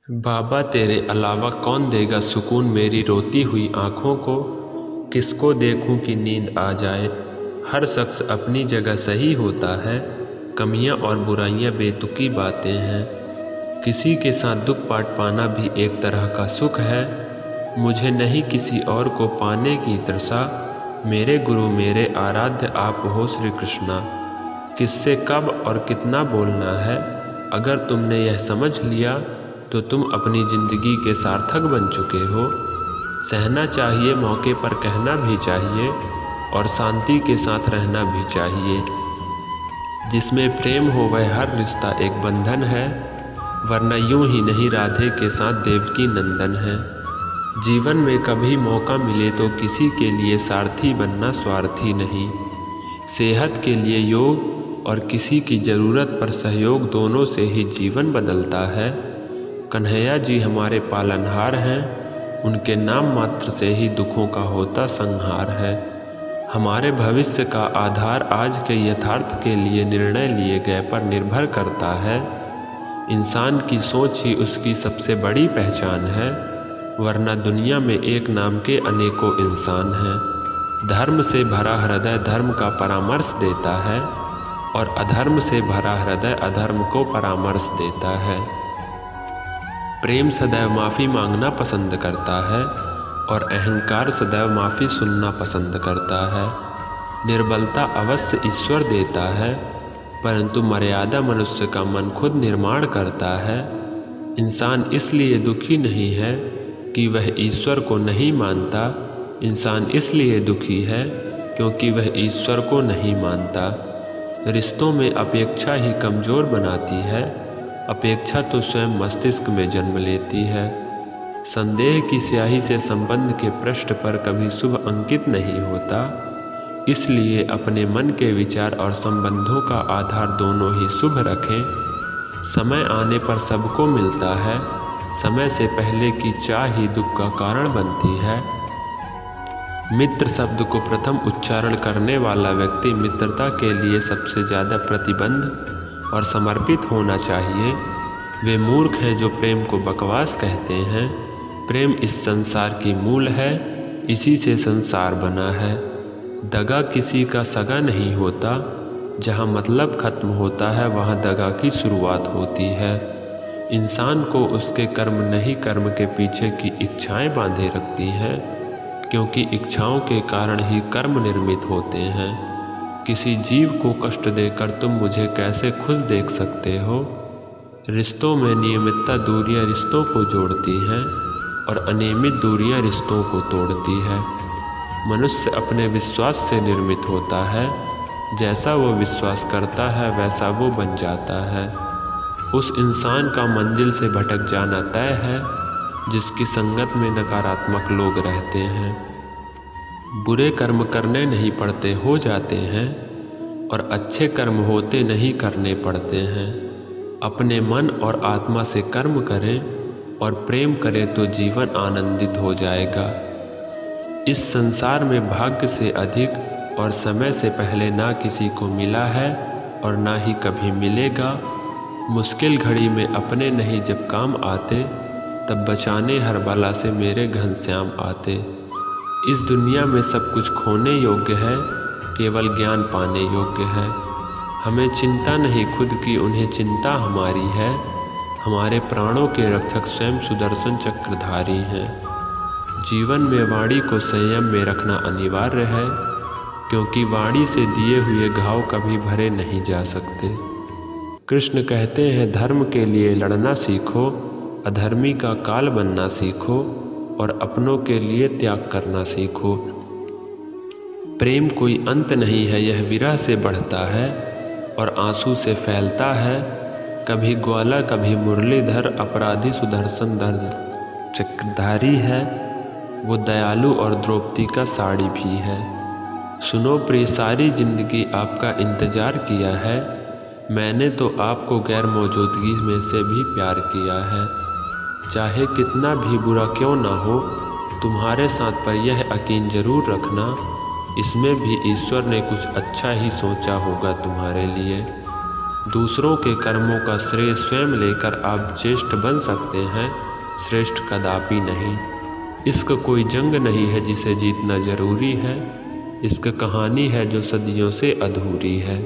बाबा तेरे अलावा कौन देगा सुकून मेरी रोती हुई आँखों को। किसको देखूं कि नींद आ जाए। हर शख्स अपनी जगह सही होता है, कमियां और बुराइयां बेतुकी बातें हैं। किसी के साथ दुख पाट पाना भी एक तरह का सुख है। मुझे नहीं किसी और को पाने की तृषा, मेरे गुरु मेरे आराध्य आप हो श्री कृष्णा। किससे कब और कितना बोलना है, अगर तुमने यह समझ लिया तो तुम अपनी ज़िंदगी के सार्थक बन चुके हो। सहना चाहिए, मौके पर कहना भी चाहिए और शांति के साथ रहना भी चाहिए। जिसमें प्रेम हो वह हर रिश्ता एक बंधन है, वरना यूं ही नहीं राधे के साथ देवकी नंदन है। जीवन में कभी मौका मिले तो किसी के लिए सारथी बनना स्वार्थी नहीं। सेहत के लिए योग और किसी की ज़रूरत पर सहयोग, दोनों से ही जीवन बदलता है। कन्हैया जी हमारे पालनहार हैं, उनके नाम मात्र से ही दुखों का होता संहार है। हमारे भविष्य का आधार आज के यथार्थ के लिए निर्णय लिए गए पर निर्भर करता है। इंसान की सोच ही उसकी सबसे बड़ी पहचान है, वरना दुनिया में एक नाम के अनेकों इंसान हैं। धर्म से भरा हृदय धर्म का परामर्श देता है और अधर्म से भरा हृदय अधर्म को परामर्श देता है। प्रेम सदैव माफ़ी मांगना पसंद करता है और अहंकार सदैव माफ़ी सुनना पसंद करता है। निर्बलता अवश्य ईश्वर देता है, परंतु मर्यादा मनुष्य का मन खुद निर्माण करता है। इंसान इसलिए दुखी नहीं है कि वह ईश्वर को नहीं मानता, इंसान इसलिए दुखी है क्योंकि वह ईश्वर को नहीं मानता। रिश्तों में अपेक्षा ही कमज़ोर बनाती है, अपेक्षा तो स्वयं मस्तिष्क में जन्म लेती है। संदेह की स्याही से संबंध के पृष्ठ पर कभी शुभ अंकित नहीं होता, इसलिए अपने मन के विचार और संबंधों का आधार दोनों ही शुभ रखें। समय आने पर सबको मिलता है, समय से पहले की चाह ही दुख का कारण बनती है। मित्र शब्द को प्रथम उच्चारण करने वाला व्यक्ति मित्रता के लिए सबसे ज़्यादा प्रतिबद्ध और समर्पित होना चाहिए। वे मूर्ख हैं जो प्रेम को बकवास कहते हैं। प्रेम इस संसार की मूल है, इसी से संसार बना है। दगा किसी का सगा नहीं होता, जहाँ मतलब खत्म होता है वहाँ दगा की शुरुआत होती है। इंसान को उसके कर्म नहीं कर्म के पीछे की इच्छाएं बांधे रखती हैं, क्योंकि इच्छाओं के कारण ही कर्म निर्मित होते हैं। किसी जीव को कष्ट देकर तुम मुझे कैसे खुश देख सकते हो। रिश्तों में नियमितता दूरियां रिश्तों को जोड़ती हैं और अनियमित दूरियां रिश्तों को तोड़ती है। मनुष्य अपने विश्वास से निर्मित होता है, जैसा वो विश्वास करता है वैसा वो बन जाता है। उस इंसान का मंजिल से भटक जाना तय है जिसकी संगत में नकारात्मक लोग रहते हैं। बुरे कर्म करने नहीं पड़ते, हो जाते हैं, और अच्छे कर्म होते नहीं, करने पड़ते हैं। अपने मन और आत्मा से कर्म करें और प्रेम करें तो जीवन आनंदित हो जाएगा। इस संसार में भाग्य से अधिक और समय से पहले ना किसी को मिला है और ना ही कभी मिलेगा। मुश्किल घड़ी में अपने नहीं जब काम आते, तब बचाने हर बला से मेरे घनश्याम आते। इस दुनिया में सब कुछ खोने योग्य है, केवल ज्ञान पाने योग्य है। हमें चिंता नहीं खुद की, उन्हें चिंता हमारी है। हमारे प्राणों के रक्षक स्वयं सुदर्शन चक्रधारी हैं। जीवन में वाणी को संयम में रखना अनिवार्य है, क्योंकि वाणी से दिए हुए घाव कभी भरे नहीं जा सकते। कृष्ण कहते हैं, धर्म के लिए लड़ना सीखो, अधर्मी का काल बनना सीखो और अपनों के लिए त्याग करना सीखो। प्रेम कोई अंत नहीं है, यह विरह से बढ़ता है और आंसू से फैलता है। कभी ग्वाला कभी मुरलीधर, अपराधी सुदर्शन दर्द चक्रधारी है। वो दयालु और द्रौपदी का साड़ी भी है। सुनो प्रिय, सारी जिंदगी आपका इंतज़ार किया है। मैंने तो आपको गैर मौजूदगी में से भी प्यार किया है। चाहे कितना भी बुरा क्यों ना हो, तुम्हारे साथ पर यह यकीन जरूर रखना, इसमें भी ईश्वर ने कुछ अच्छा ही सोचा होगा तुम्हारे लिए। दूसरों के कर्मों का श्रेय स्वयं लेकर आप ज्येष्ठ बन सकते हैं, श्रेष्ठ कदापि नहीं। इश्क कोई जंग नहीं है जिसे जीतना जरूरी है, इश्क कहानी है जो सदियों से अधूरी है।